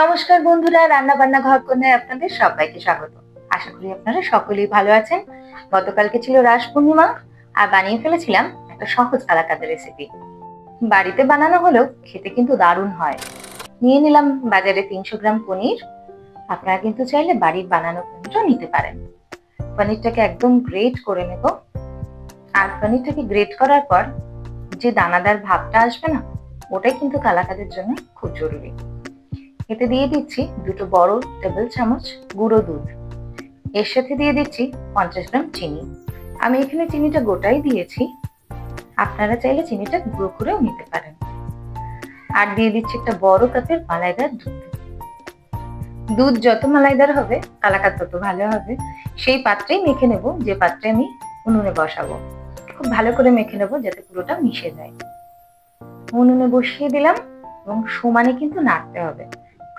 নমস্কার বন্ধুরা, রান্না বান্না ঘর কোণায় আপনাদের সবাইকে স্বাগত। আশা করি আপনারা সকলেই ভালো আছেন। গতকালকে ছিল রাস পূর্ণিমা আর বানিয়ে ফেলেছিলাম একটা সহজ কালাকাঁদের রেসিপি। বাড়িতে বানানো হলেও খেতে কিন্তু দারুণ হয়। নিয়ে নিলাম বাজারে 300 গ্রাম পনির। আপনারা কিন্তু চাইলে বাড়ির বানানো পনিরও নিতে পারেন। পনিরটাকে একদম গ্রেট করে নেব। আর পনিরটাকে গ্রেট করার পর যে দানাদার ভাবটা আসবে না, ওটাই কিন্তু কালাকাঁদের জন্য খুব জরুরি। এতে দিয়ে দিচ্ছি 2 বড় টেবিল চামচ গুঁড়ো দুধ। এর সাথে দিয়ে দিচ্ছি 50 গ্রাম চিনি। আমি এখানে চিনিটা গোটাই দিয়েছি, আপনারা চাইলে চিনিটা গুঁড়ো করেও নিতে পারেন। আর দিয়ে দিচ্ছি একটা বড় কাপের মালাইদার দুধ। দুধ যত মালাইদার হবে কালাকাঁদ তত ভালো হবে। সেই পাত্রেই মেখে নেব, যে পাত্রে আমি উনুনে বসাবো। খুব ভালো করে মেখে নেব যাতে পুরোটা মিশে যায়। উনুনে বসিয়ে দিলাম এবং সমানে কিন্তু নাড়তে হবে।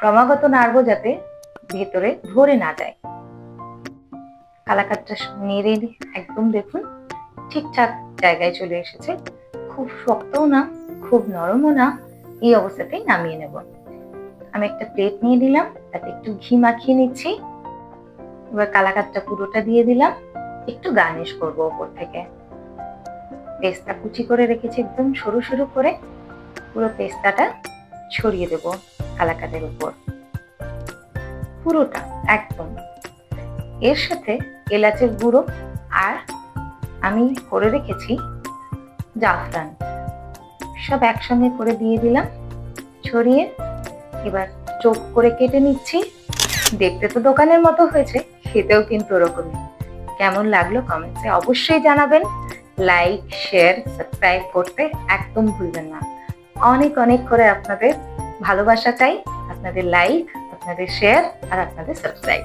ক্রমাগত নাড়বো যাতে ভেতরে ধরে না যায়। কালাকাঁদটা নেড়ে একদম দেখুন ঠিকঠাক জায়গায় চলে এসেছে। খুব শক্তও না, খুব নরমও না, এই অবস্থাতেই নামিয়ে নেব। আমি একটা প্লেট নিয়ে দিলাম, তাতে একটু ঘি মাখিয়ে নিচ্ছি। এবার কালাকাঁদটা পুরোটা দিয়ে দিলাম। একটু গার্নিশ করবো ওপর থেকে। পেস্তা কুচি করে রেখেছি একদম সরু সরু করে, পুরো পেস্তাটা ছড়িয়ে দেব কালাকাঁদের উপর পুরোটা একদম। এর সাথে এলাচের গুঁড়ো আর আমি করে রেখেছি জাফরান, সব একসঙ্গে করে দিয়ে দিলাম ছড়িয়ে। এবার চোখ করে কেটে নিচ্ছি। দেখতে তো দোকানের মতো হয়েছে, খেতেও কিন্তু ওরকমই। কেমন লাগলো কমেন্টসে অবশ্যই জানাবেন। লাইক, শেয়ার, সাবস্ক্রাইব করতে একদম ভুলবেন না। অনেক অনেক করে আপনাদের ভালোবাসা চাই, আপনাদের লাইক, আপনাদের শেয়ার আর আপনাদের সাবস্ক্রাইব।